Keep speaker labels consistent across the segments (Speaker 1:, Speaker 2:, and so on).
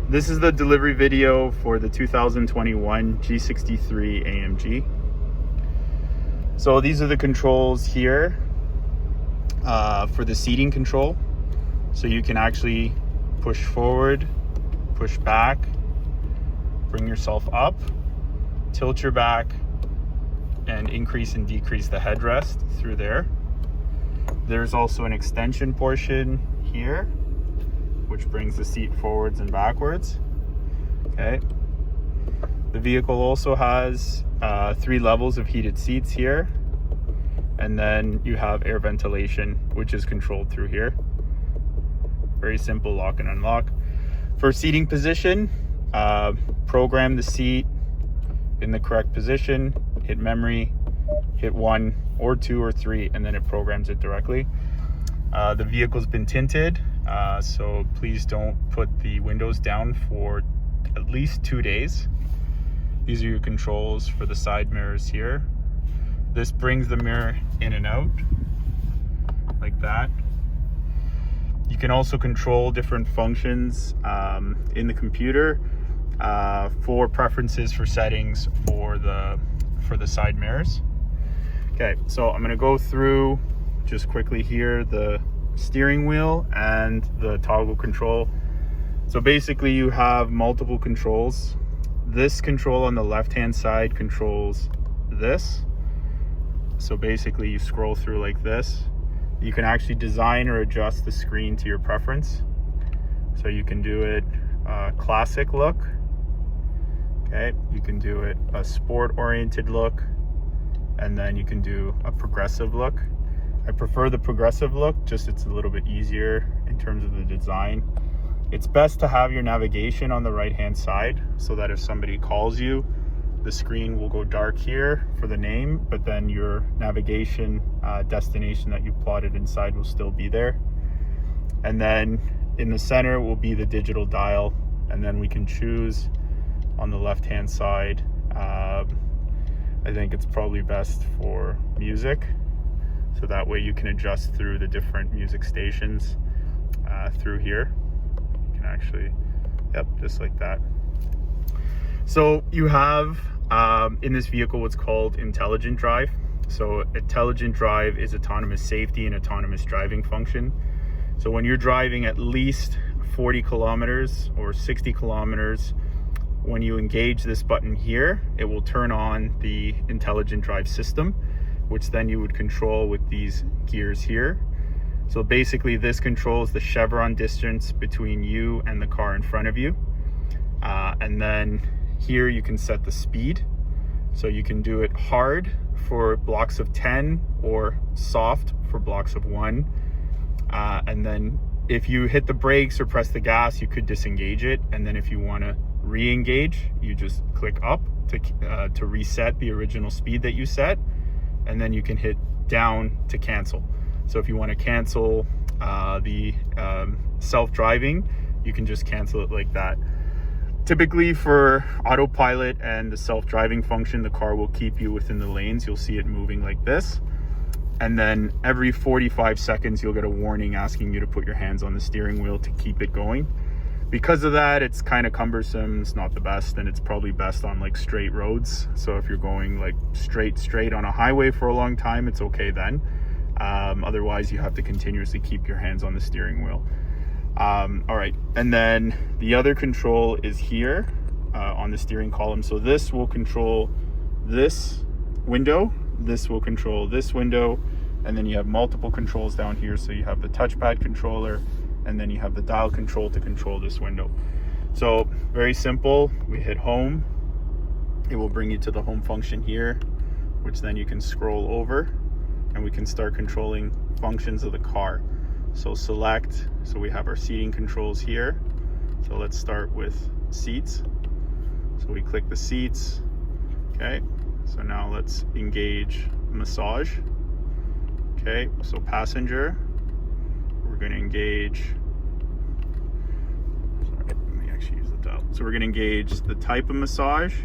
Speaker 1: This is the delivery video for the 2021 G63 AMG. So these are the controls here for the seating control. So you can actually push forward, push back, bring yourself up, tilt your back, and increase and decrease the headrest through there. There's also an extension portion here, which brings the seat forwards and backwards. Okay. The vehicle also has 3 levels of heated seats here. And then you have air ventilation, which is controlled through here. Very simple lock and unlock. For seating position, program the seat in the correct position, hit memory, hit 1 or 2 or 3, and then it programs it directly. The vehicle's been tinted, so please don't put the windows down for at least 2 days. These are your controls for the side mirrors here. This brings the mirror in and out like that. You can also control different functions in the computer for preferences for settings for the side mirrors. Okay, so I'm going to go through just quickly here the steering wheel and the toggle control. So basically you have multiple controls. This control on the left hand side controls this. So basically you scroll through like this. You can actually design or adjust the screen to your preference. So you can do it classic look. Okay, you can do it a sport oriented look, and then you can do a progressive look. I prefer the progressive look, just it's a little bit easier in terms of the design. It's best to have your navigation on the right hand side so that if somebody calls you, the screen will go dark here for the name, but then your navigation destination that you plotted inside will still be there. And then in the center will be the digital dial, and then we can choose on the left hand side. I think it's probably best for music, so that way you can adjust through the different music stations through here. You can actually, yep, just like that. So you have in this vehicle what's called intelligent drive. So intelligent drive is autonomous safety and autonomous driving function. So when you're driving at least 40 kilometers or 60 kilometers, when you engage this button here, it will turn on the intelligent drive system, which then you would control with these gears here. So basically this controls the chevron distance between you and the car in front of you. And then here you can set the speed. So you can do it hard for blocks of 10 or soft for blocks of 1. And then if you hit the brakes or press the gas, you could disengage it. And then if you want to re-engage, you just click up to reset the original speed that you set. And then you can hit down to cancel. So if you want to cancel the self-driving, you can just cancel it like that. Typically for autopilot and the self-driving function, the car will keep you within the lanes. You'll see it moving like this. And then every 45 seconds, you'll get a warning asking you to put your hands on the steering wheel to keep it going. Because of that, it's kind of cumbersome. It's not the best, and it's probably best on like straight roads. So if you're going like straight on a highway for a long time, it's okay then. Otherwise, you have to continuously keep your hands on the steering wheel. All right, and then the other control is here on the steering column. So this will control this window, this will control this window, and then you have multiple controls down here. So you have the touchpad controller, and then you have the dial control to control this window. So very simple. We hit home, it will bring you to the home function here, which then you can scroll over and we can start controlling functions of the car. So select, so we have our seating controls here. So let's start with seats. So we click the seats. Okay, so now let's engage massage. Okay, so passenger, we're going to engage, sorry, let me actually use the dial. So we're going to engage the type of massage.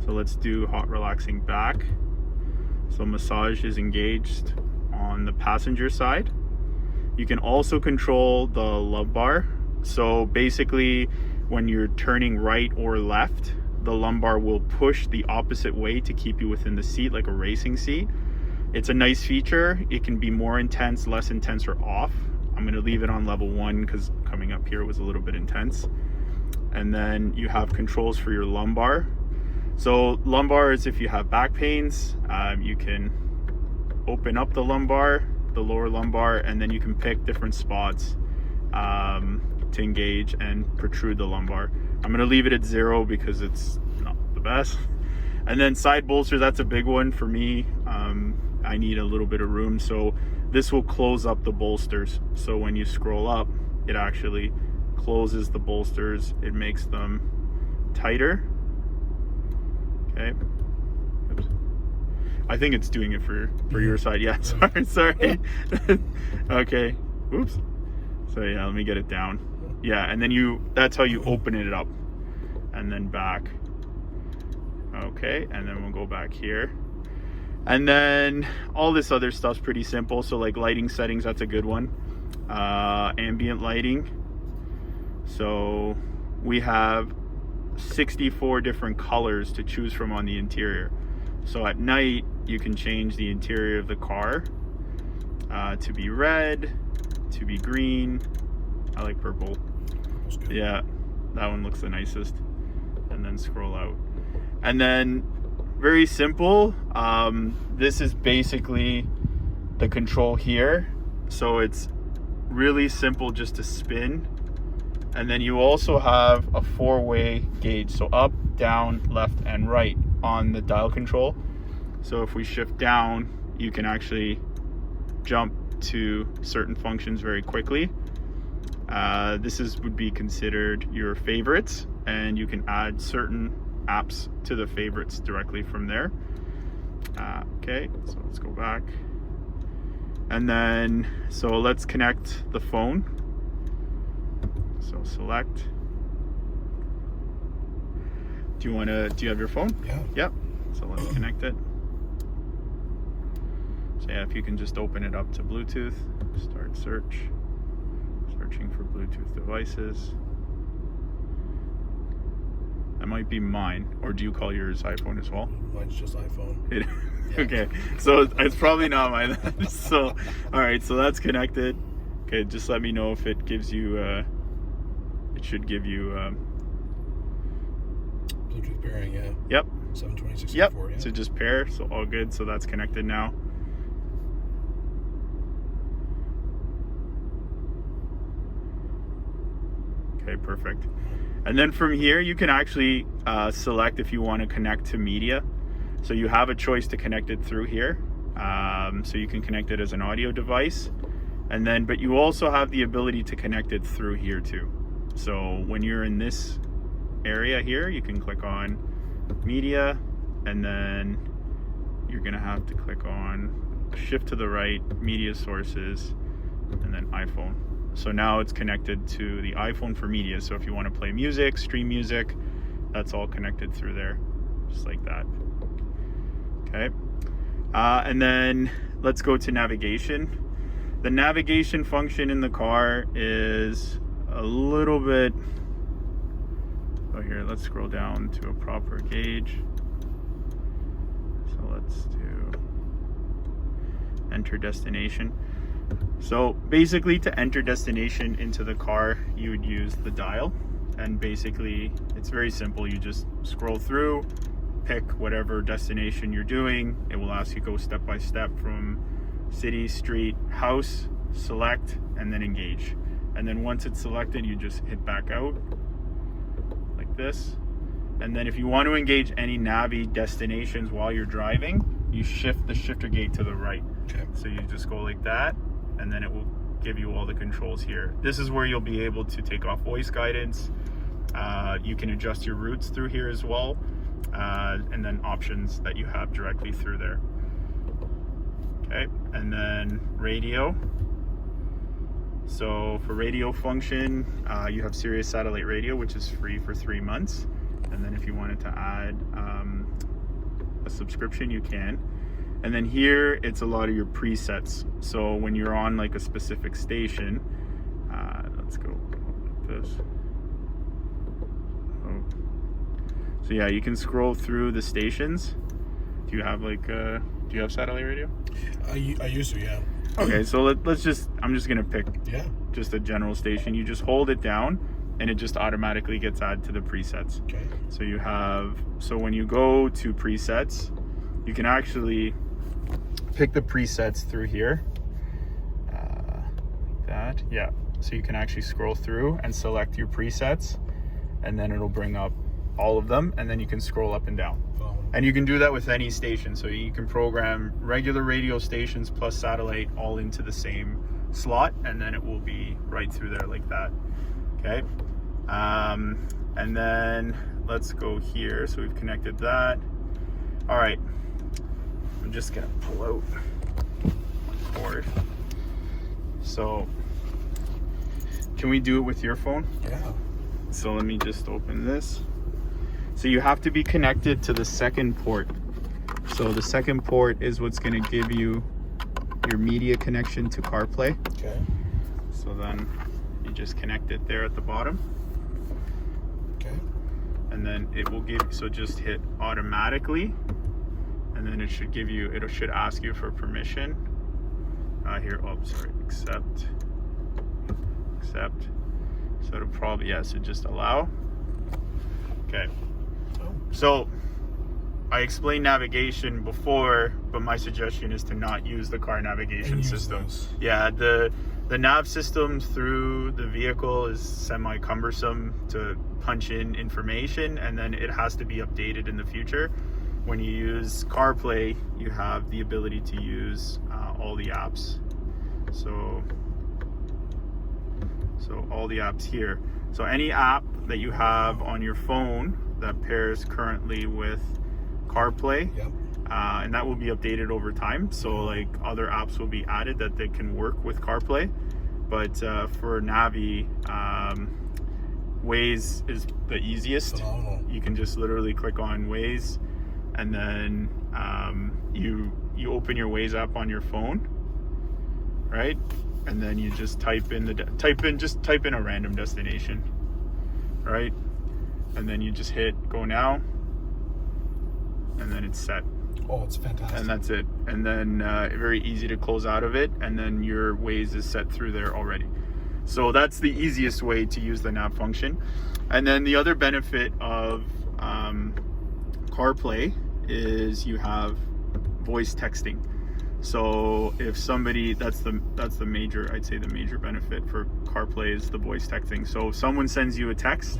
Speaker 1: So let's do hot relaxing back. So massage is engaged on the passenger side. You can also control the lumbar. So basically when you're turning right or left, the lumbar will push the opposite way to keep you within the seat, like a racing seat. It's a nice feature. It can be more intense, less intense, or off. I'm going to leave it on level 1 because coming up here was a little bit intense. And then you have controls for your lumbar. So lumbar is if you have back pains, you can open up the lumbar, the lower lumbar, and then you can pick different spots to engage and protrude the lumbar. I'm going to leave it at 0 because it's not the best. And then side bolsters, that's a big one for me. I need a little bit of room, so this will close up the bolsters. So when you scroll up, it actually closes the bolsters. It makes them tighter. Okay. Oops. I think it's doing it for your side. Yeah, sorry. Okay. Oops. So yeah, let me get it down. Yeah, and then that's how you open it up. And then back. Okay, and then we'll go back here. And then all this other stuff's pretty simple. So like lighting settings, that's a good one. Ambient lighting. So we have 64 different colors to choose from on the interior. So at night, you can change the interior of the car to be red, to be green. I like purple. Yeah, that one looks the nicest. And then scroll out. And then very simple. This is basically the control here. So it's really simple just to spin. And then you also have a 4-way gauge. So up, down, left, and right on the dial control. So if we shift down, you can actually jump to certain functions very quickly. This would be considered your favorites, and you can add certain apps to the favorites directly from there. Okay, so let's go back. And then, so let's connect the phone. So select. Do you have your phone?
Speaker 2: Yeah.
Speaker 1: Yep. So let's connect it. So yeah, if you can just open it up to Bluetooth, start searching for Bluetooth devices. That might be mine, or do you call yours iPhone as well?
Speaker 2: Mine's just iPhone.
Speaker 1: Yeah. Okay, so it's probably not mine. So, all right, so that's connected. Okay, just let me know if it gives you, it should give you...
Speaker 2: Bluetooth pairing, yeah.
Speaker 1: Yep.
Speaker 2: 720,
Speaker 1: Yep,
Speaker 2: 64, yeah.
Speaker 1: so just pair, so all good, so that's connected now. Okay, perfect. And then from here, you can actually select if you want to connect to media. So you have a choice to connect it through here. So you can connect it as an audio device. And then, but you also have the ability to connect it through here too. So when you're in this area here, you can click on media, and then you're gonna have to click on shift to the right, media sources, and then iPhone. So now it's connected to the iPhone for media. So if you want to play music, stream music, that's all connected through there, just like that. Okay. And then let's go to navigation. The navigation function in the car is a little bit, oh here, let's scroll down to a proper gauge. So let's do enter destination. So basically, to enter destination into the car, you would use the dial, and basically it's very simple. You just scroll through, pick whatever destination you're doing. It will ask you go step by step from city, street, house, select, and then engage. And then once it's selected, you just hit back out like this. And then if you want to engage any Navi destinations while you're driving, you shift the shifter gate to the right.
Speaker 2: Okay.
Speaker 1: So you just go like that, and then it will give you all the controls here. This is where you'll be able to take off voice guidance. You can adjust your routes through here as well, and then options that you have directly through there. Okay, and then radio. So for radio function, you have Sirius satellite radio, which is free for 3 months. And then if you wanted to add a subscription, you can. And then here, it's a lot of your presets. So when you're on like a specific station, let's go like this. So yeah, you can scroll through the stations. Do you have like do you have satellite radio?
Speaker 2: I used to, yeah.
Speaker 1: Okay, so let's just, I'm just gonna pick just a general station. You just hold it down and it just automatically gets added to the presets.
Speaker 2: Okay.
Speaker 1: So you have, so when you go to presets, you can actually pick the presets through here. Like that, yeah. So you can actually scroll through and select your presets, and then it'll bring up all of them, and then you can scroll up and down. And you can do that with any station. So you can program regular radio stations plus satellite all into the same slot, and then it will be right through there like that. Okay. And then let's go here. So we've connected that. All right. I'm just gonna pull out my cord. So can we do it with your phone?
Speaker 2: Yeah.
Speaker 1: So let me just open this. So you have to be connected to the second port. So the second port is what's going to give you your media connection to CarPlay.
Speaker 2: Okay.
Speaker 1: So then you just connect it there at the bottom.
Speaker 2: Okay.
Speaker 1: And then it will give, so just hit automatically. And then it should give you, it should ask you for permission. Here, oh, sorry, accept. So it'll probably, yeah, so just allow. Okay. So I explained navigation before, but my suggestion is to not use the car navigation system. Yeah, the nav system through the vehicle is semi-cumbersome to punch in information, and then it has to be updated in the future. When you use CarPlay, you have the ability to use all the apps. So all the apps here. So any app that you have on your phone that pairs currently with CarPlay, and that will be updated over time. So like other apps will be added that they can work with CarPlay. But for Navi, Waze is the easiest.
Speaker 2: Phenomenal.
Speaker 1: You can just literally click on Waze, and then you open your Waze app on your phone, right? And then you just type in a random destination, right? And then you just hit go now, and then it's set.
Speaker 2: Oh, it's fantastic.
Speaker 1: And that's it. And then very easy to close out of it, and then your Waze is set through there already. So that's the easiest way to use the nav function. And then the other benefit of CarPlay is you have voice texting. So if somebody, that's the major, I'd say the major benefit for CarPlay is the voice texting. So if someone sends you a text,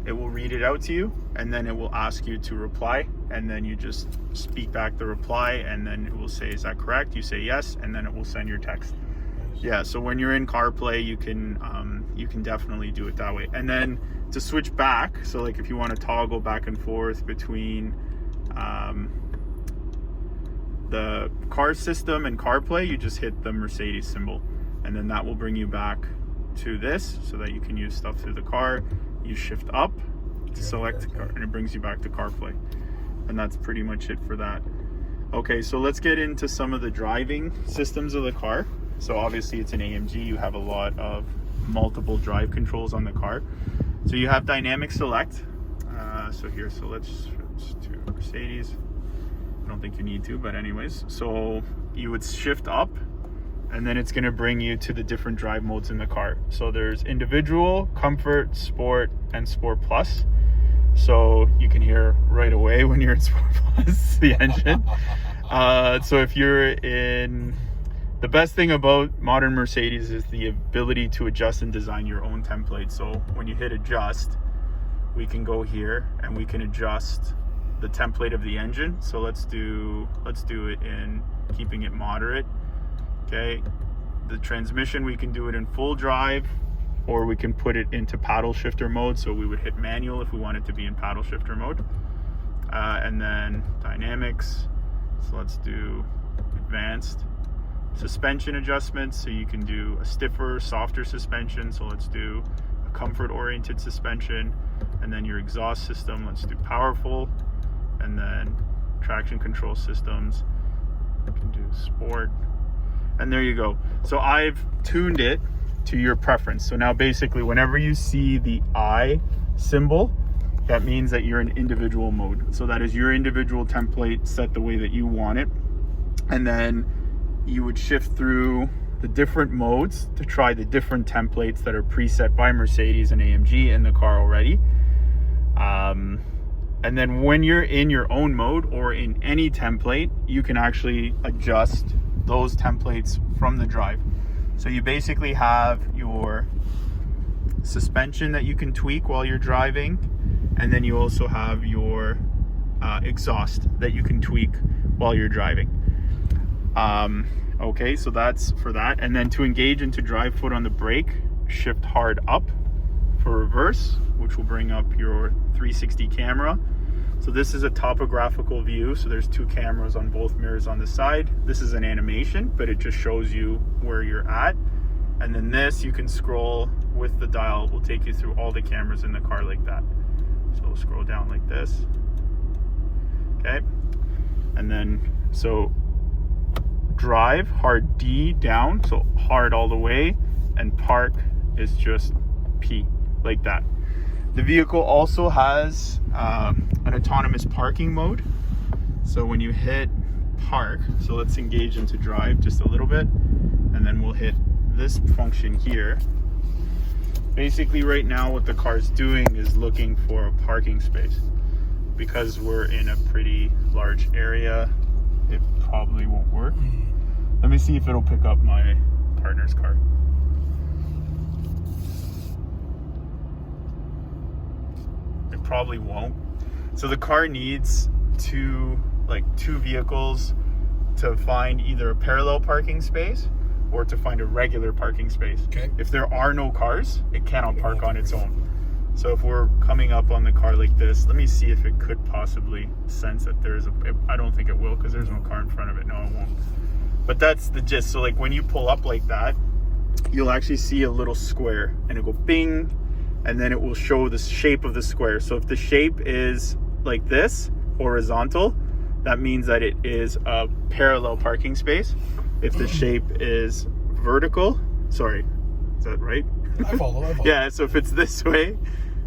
Speaker 1: it will read it out to you, and then it will ask you to reply, and then you just speak back the reply, and then it will say, is that correct? You say yes, and then it will send your text. Yeah, so when you're in CarPlay, you can definitely do it that way. And then to switch back, so like if you want to toggle back and forth between the car system and CarPlay, you just hit the Mercedes symbol, and then that will bring you back to this so that you can use stuff through the car. You shift up to select car, and it brings you back to CarPlay. And that's pretty much it for that. Okay, so let's get into some of the driving systems of the car. So obviously it's an AMG, you have a lot of multiple drive controls on the car. So you have dynamic select. So here, so let's switch to Mercedes. I don't think you need to, but anyways. So you would shift up, and then it's gonna bring you to the different drive modes in the car. So there's individual, comfort, sport, and sport plus. So you can hear right away when you're in sport plus, the engine. So if you're in, the best thing about modern Mercedes is the ability to adjust and design your own template. So when you hit adjust, we can go here and we can adjust the template of the engine. So let's do it in keeping it moderate. Okay, the transmission, we can do it in full drive, or we can put it into paddle shifter mode. So we would hit manual if we want it to be in paddle shifter mode. And then dynamics, so let's do advanced. Suspension adjustments, so you can do a stiffer, softer suspension. So let's do a comfort oriented suspension. And then your exhaust system, let's do powerful. And then traction control systems, you can do sport. And there you go. So I've tuned it to your preference. So now basically whenever you see the I symbol, that means that you're in individual mode. So that is your individual template set the way that you want it. And then you would shift through the different modes to try the different templates that are preset by Mercedes and AMG in the car already. And then when you're in your own mode or in any template, you can actually adjust those templates from the drive. So you basically have your suspension that you can tweak while you're driving, and then you also have your exhaust that you can tweak while you're driving. Okay, so that's for that. And then to engage into drive, foot on the brake, shift hard up. For reverse, which will bring up your 360 camera. So this is a topographical view, so there's two cameras on both mirrors on the side. This is an animation, but it just shows you where you're at. And then this, you can scroll with the dial. It will take you through all the cameras in the car like that. So we'll scroll down like this. Okay, and then so drive, hard D down, so hard all the way, and park is just P, like that. The vehicle also has an autonomous parking mode. So when you hit park, so let's engage into drive just a little bit, and then we'll hit this function here. Basically right now what the car's doing is looking for a parking space. Because we're in a pretty large area, it probably won't work. Let me see if it'll pick up my partner's car. It probably won't. So the car needs two vehicles to find either a parallel parking space or to find a regular parking space.
Speaker 2: Okay.
Speaker 1: If there are no cars, it cannot park on its own. So if we're coming up on the car like this, let me see if it could possibly sense that there's I don't think it will, because there's no car in front of it. No, it won't. But that's the gist. So like when you pull up like that, you'll actually see a little square and it'll go bing, and then it will show the shape of the square. So if the shape is like this, horizontal, that means that it is a parallel parking space. If the shape is vertical, sorry, is that right?
Speaker 2: I follow.
Speaker 1: Yeah, so if it's this way,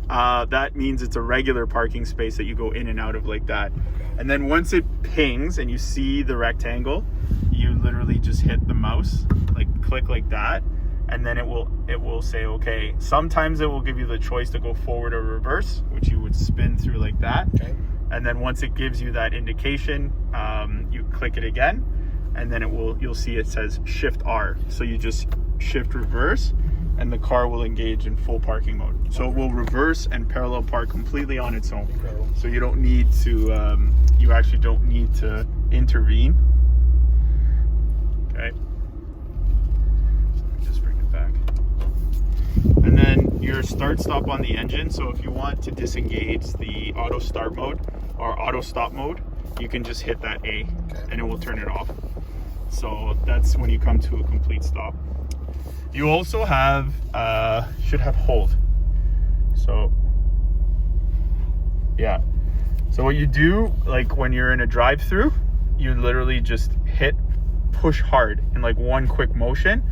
Speaker 1: that means it's a regular parking space that you go in and out of like that.
Speaker 2: Okay.
Speaker 1: And then once it pings and you see the rectangle, you literally just hit the mouse, like click like that, and then it will say okay. Sometimes it will give you the choice to go forward or reverse, which you would spin through like that.
Speaker 2: Okay.
Speaker 1: And then once it gives you that indication, you click it again, and then you'll see it says shift R. So you just shift reverse, and the car will engage in full parking mode. So it will reverse and parallel park completely on its own.
Speaker 2: Incredible.
Speaker 1: So you don't need to, you actually don't need to intervene. Okay. Let me just bring it back. And then your start stop on the engine. So if you want to disengage the auto start mode or auto stop mode, you can just hit that A, and it will turn it off. So that's when you come to a complete stop. You also have, should have hold. So, yeah. So what you do, like when you're in a drive-through, you literally just push hard in like one quick motion,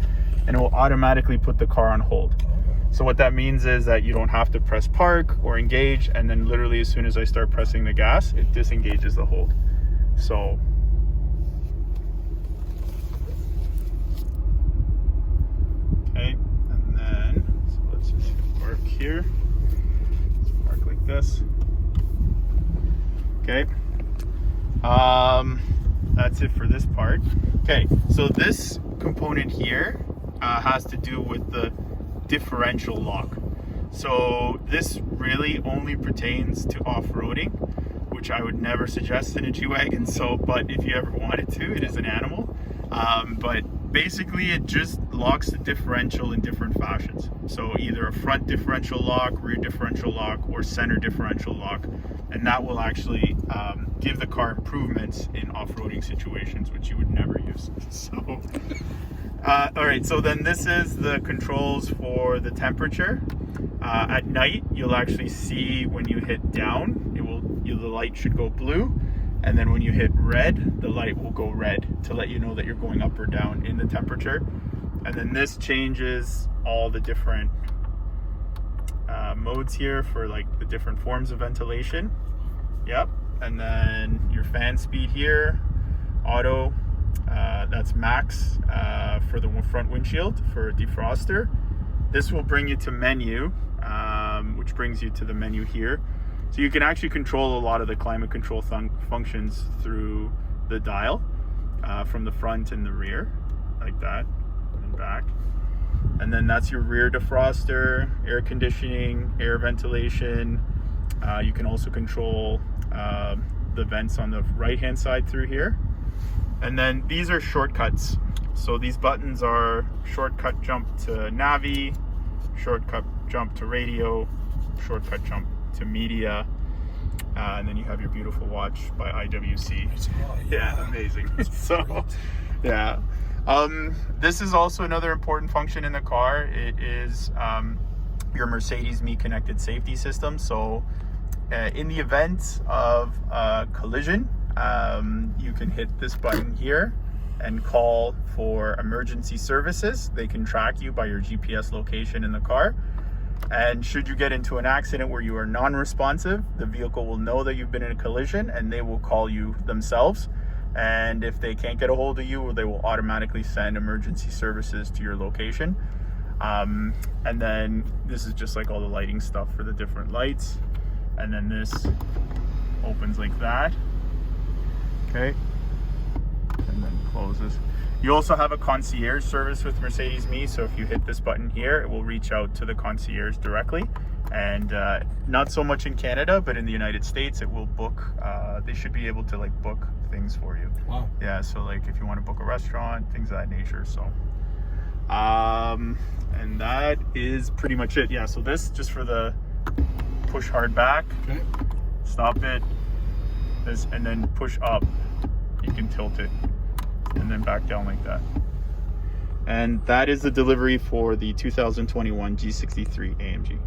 Speaker 1: and it will automatically put the car on hold. So what that means is that you don't have to press park or engage, and then literally as soon as I start pressing the gas, it disengages the hold. So, okay, and then, so let's just park here. Let's park like this. Okay. That's it for this part. Okay, so this component here has to do with the differential lock. So this really only pertains to off-roading, which I would never suggest in a G-Wagon. But if you ever wanted to, it is an animal. But basically it just locks the differential in different fashions. So either a front differential lock, rear differential lock, or center differential lock. And that will actually give the car improvements in off-roading situations, which you would never use. So, all right, so then this is the controls for the temperature. At night, you'll actually see when you hit down, the light should go blue. And then when you hit red, the light will go red to let you know that you're going up or down in the temperature. And then this changes all the different modes here for like the different forms of ventilation. Yep. And then your fan speed here, auto, that's max for the front windshield for a defroster. This will bring you to menu, which brings you to the menu here. So you can actually control a lot of the climate control functions through the dial from the front and the rear, like that, and back. And then that's your rear defroster, air conditioning, air ventilation. You can also control the vents on the right hand side through here. And then these are shortcuts. So these buttons are shortcut jump to Navi, shortcut jump to radio, shortcut jump to media, and then you have your beautiful watch by IWC. Yeah, amazing. So, yeah. This is also another important function in the car. It is your Mercedes Me Connected Safety System. So in the event of a collision, you can hit this button here and call for emergency services. They can track you by your GPS location in the car. And should you get into an accident where you are non-responsive, the vehicle will know that you've been in a collision and they will call you themselves. And if they can't get a hold of you, they will automatically send emergency services to your location. And then this is just like all the lighting stuff for the different lights. And then this opens like that. Okay. And then closes. You also have a concierge service with Mercedes Me. So if you hit this button here, it will reach out to the concierge directly. And not so much in Canada, but in the United States, it will book. They should be able to like book things for you.
Speaker 2: Wow.
Speaker 1: Yeah. So like if you want to book a restaurant, things of that nature. So, and that is pretty much it. Yeah. So this just for the push hard back.
Speaker 2: Okay.
Speaker 1: Stop it. This and then push up. You can tilt it and then back down like that. And that is the delivery for the 2021 G63 AMG.